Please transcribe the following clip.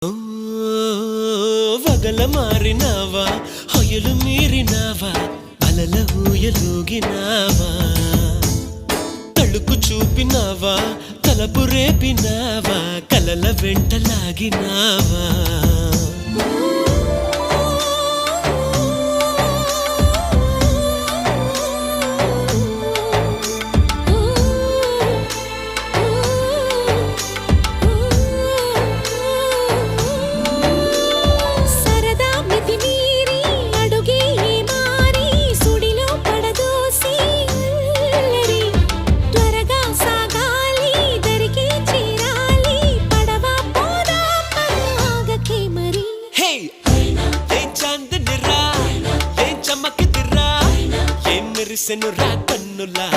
ఓ వగల మారినావా హొయలు మీరినావా అలల ఊయలూగినావా తళుకు చూపినావా తలపు రేపినావా కలల వెంటలాగినావా మెరిసెను రా కన్నులా